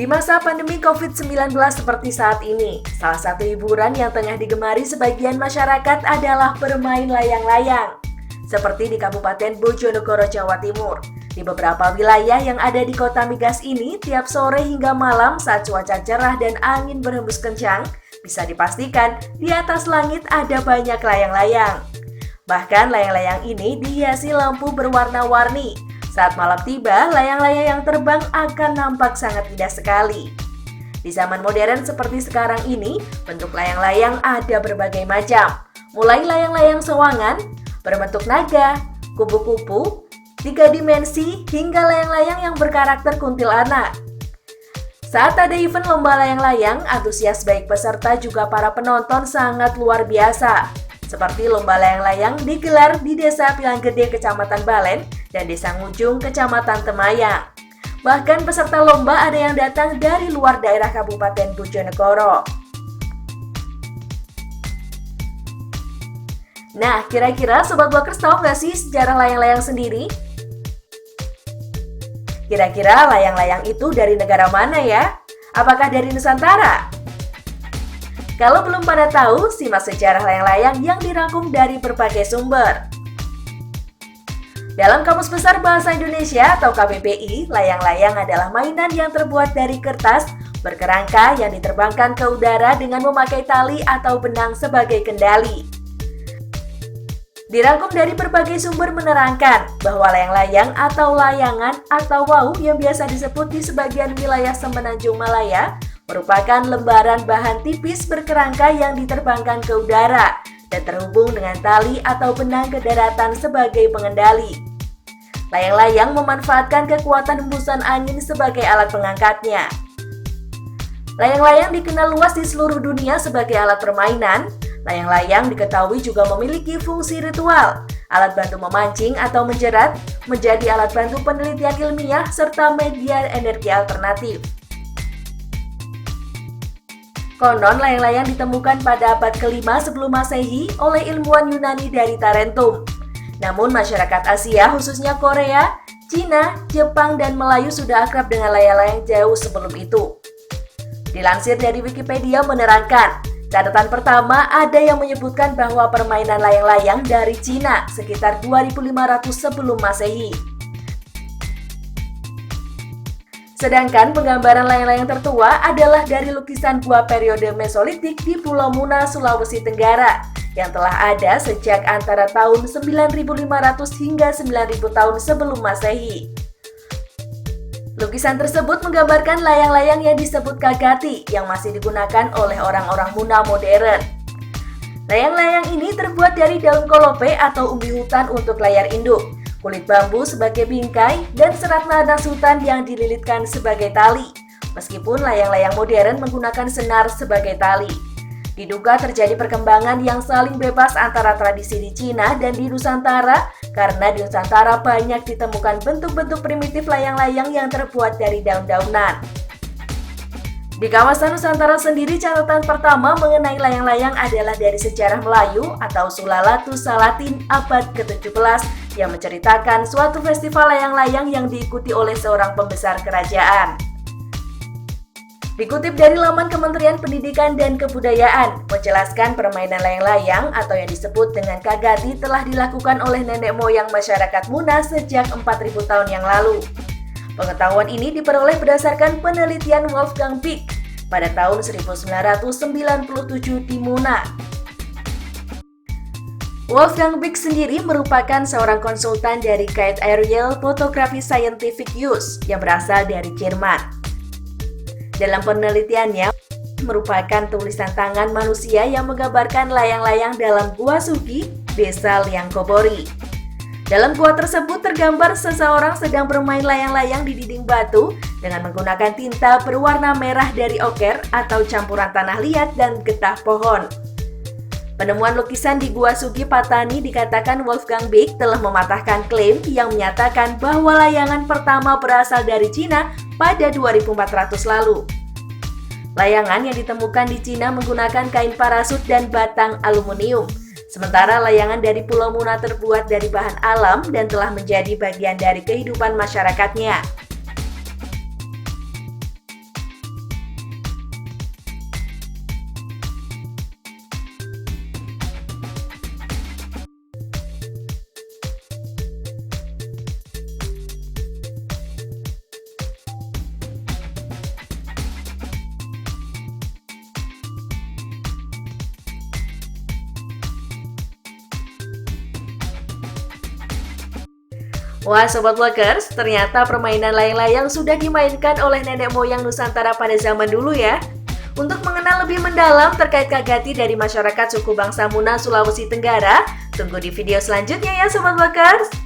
Di masa pandemi COVID-19 seperti saat ini, salah satu hiburan yang tengah digemari sebagian masyarakat adalah bermain layang-layang. Seperti di Kabupaten Bojonegoro, Jawa Timur. Di beberapa wilayah yang ada di kota migas ini, tiap sore hingga malam saat cuaca cerah dan angin berhembus kencang, bisa dipastikan di atas langit ada banyak layang-layang. Bahkan layang-layang ini dihiasi lampu berwarna-warni. Saat malam tiba, layang-layang yang terbang akan nampak sangat indah sekali. Di zaman modern seperti sekarang ini, bentuk layang-layang ada berbagai macam. Mulai layang-layang sewangan, berbentuk naga, kupu-kupu, 3 dimensi, hingga layang-layang yang berkarakter kuntilanak. Saat ada event lomba layang-layang, antusias baik peserta juga para penonton sangat luar biasa. Seperti lomba layang-layang digelar di Desa Pilanggede, Kecamatan Balen, dan Desa Ngujung, Kecamatan Temayang. Bahkan peserta lomba ada yang datang dari luar daerah Kabupaten Bojonegoro. Nah, kira-kira Sobat Walkers tahu nggak sih sejarah layang-layang sendiri? Kira-kira layang-layang itu dari negara mana ya? Apakah dari Nusantara? Kalau belum pada tahu, simak sejarah layang-layang yang dirangkum dari berbagai sumber. Dalam Kamus Besar Bahasa Indonesia atau KBBI, layang-layang adalah mainan yang terbuat dari kertas berkerangka yang diterbangkan ke udara dengan memakai tali atau benang sebagai kendali. Dirangkum dari berbagai sumber menerangkan bahwa layang-layang atau layangan atau wau yang biasa disebut di sebagian wilayah Semenanjung Malaya merupakan lembaran bahan tipis berkerangka yang diterbangkan ke udara dan terhubung dengan tali atau benang ke daratan sebagai pengendali. Layang-layang memanfaatkan kekuatan hembusan angin sebagai alat pengangkatnya. Layang-layang dikenal luas di seluruh dunia sebagai alat permainan. Layang-layang diketahui juga memiliki fungsi ritual, alat bantu memancing atau menjerat, menjadi alat bantu penelitian ilmiah, serta media energi alternatif. Konon layang-layang ditemukan pada abad ke-5 sebelum Masehi oleh ilmuwan Yunani dari Tarentum. Namun masyarakat Asia khususnya Korea, Cina, Jepang, dan Melayu sudah akrab dengan layang-layang jauh sebelum itu. Dilansir dari Wikipedia menerangkan, catatan pertama ada yang menyebutkan bahwa permainan layang-layang dari Cina sekitar 2500 sebelum Masehi. Sedangkan penggambaran layang-layang tertua adalah dari lukisan gua periode Mesolitik di Pulau Muna, Sulawesi Tenggara, yang telah ada sejak antara tahun 9500 hingga 9000 tahun sebelum Masehi. Lukisan tersebut menggambarkan layang-layang yang disebut kagati yang masih digunakan oleh orang-orang Muna modern. Layang-layang ini terbuat dari daun kolope atau umbi hutan untuk layar induk, kulit bambu sebagai bingkai, dan serat nanas hutan yang dililitkan sebagai tali. Meskipun layang-layang modern menggunakan senar sebagai tali. Diduga terjadi perkembangan yang saling bebas antara tradisi di Cina dan di Nusantara, karena di Nusantara banyak ditemukan bentuk-bentuk primitif layang-layang yang terbuat dari daun-daunan. Di kawasan Nusantara sendiri, catatan pertama mengenai layang-layang adalah dari sejarah Melayu atau Sulalatu Salatin abad ke-17 yang menceritakan suatu festival layang-layang yang diikuti oleh seorang pembesar kerajaan. Dikutip dari laman Kementerian Pendidikan dan Kebudayaan, menjelaskan permainan layang-layang atau yang disebut dengan kagati telah dilakukan oleh nenek moyang masyarakat Muna sejak 4000 tahun yang lalu. Pengetahuan ini diperoleh berdasarkan penelitian Wolfgang Pick pada tahun 1997 di Muna. Wolfgang Pick sendiri merupakan seorang konsultan dari Kite Aerial Photography Scientific Use yang berasal dari Jerman. Dalam penelitiannya, merupakan tulisan tangan manusia yang menggambarkan layang-layang dalam Gua Sugi, Desa Liangkobori. Dalam gua tersebut tergambar seseorang sedang bermain layang-layang di dinding batu dengan menggunakan tinta berwarna merah dari oker atau campuran tanah liat dan getah pohon. Penemuan lukisan di Gua Sugi Patani dikatakan Wolfgang Pick telah mematahkan klaim yang menyatakan bahwa layangan pertama berasal dari Cina pada 2400 lalu. Layangan yang ditemukan di Cina menggunakan kain parasut dan batang aluminium. Sementara layangan dari Pulau Muna terbuat dari bahan alam dan telah menjadi bagian dari kehidupan masyarakatnya. Wah Sobat Vloggers, ternyata permainan layang-layang sudah dimainkan oleh nenek moyang Nusantara pada zaman dulu ya. Untuk mengenal lebih mendalam terkait Kagati dari masyarakat suku bangsa Muna Sulawesi Tenggara, tunggu di video selanjutnya ya Sobat Vloggers.